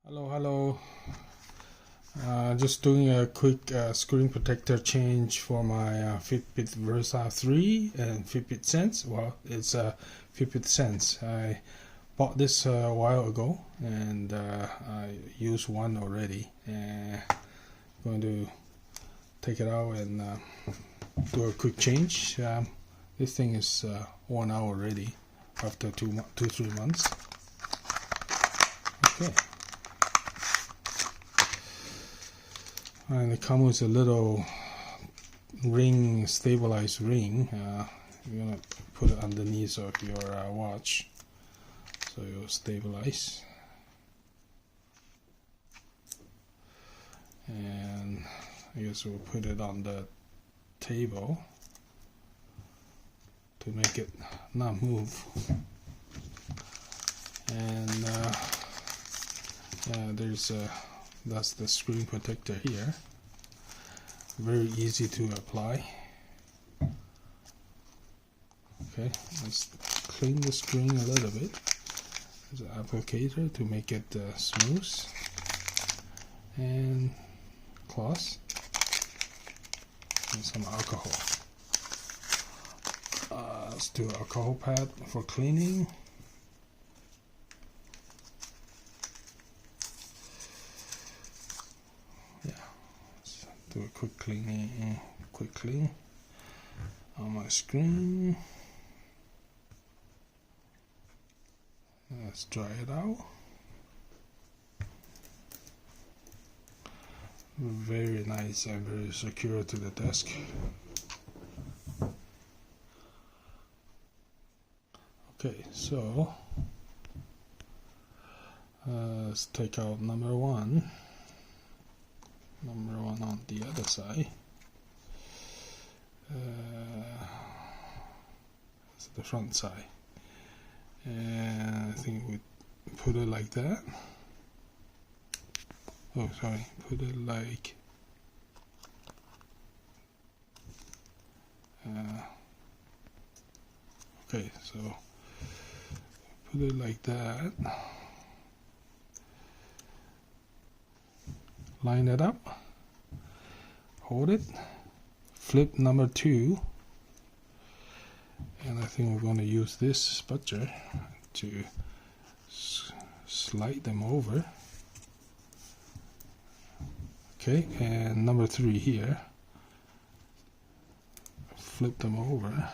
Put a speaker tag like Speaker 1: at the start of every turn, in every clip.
Speaker 1: Hello. Just doing a quick screen protector change for my Fitbit Versa 3 and Fitbit Sense. Well, it's a Fitbit Sense. I bought this a while ago and I used one already. And going to take it out and do a quick change. This thing is worn out already after 2-3 months. Okay. And it comes with a little ring, stabilized ring. You're gonna put it underneath of your watch, so you'll stabilize. And I guess we'll put it on the table to make it not move. And there's that's the screen protector here. Very easy to apply. Okay, let's clean the screen a little bit. There's an applicator to make it smooth. And cloth and some alcohol. Let's do alcohol pad for cleaning. Do a quick clean on my screen. Let's dry it out. Very nice and very secure to the desk. Okay, so let's take out number one on the other side. It's the front side, and I think we put it like that. Oh, sorry, put it like okay, so put it like that. Line it up, hold it, flip number 2, and I think we're going to use this spatula to slide them over. Okay, and number 3 here, flip them over,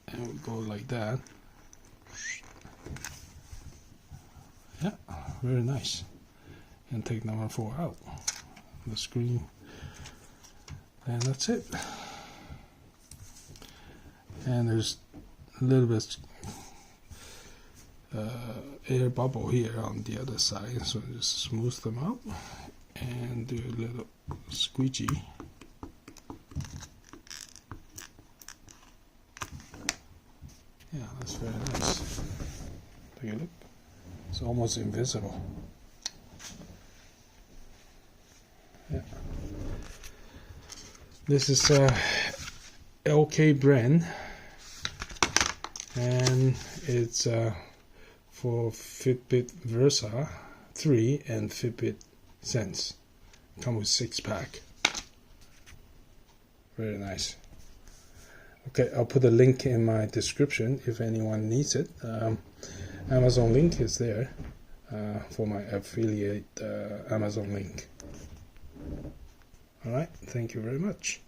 Speaker 1: and we go like that. Yeah, very nice. And take number 4 out the screen, and that's it. And there's a little bit air bubble here on the other side, so just smooth them out and do a little squeegee. Yeah, that's very nice. Take a look. It's almost invisible. Yeah. This is LK brand, and it's for Fitbit Versa 3 and Fitbit Sense. Come with 6-pack. Very nice. Okay, I'll put a link in my description if anyone needs it. Amazon link is there for my affiliate Amazon link. Alright, thank you very much.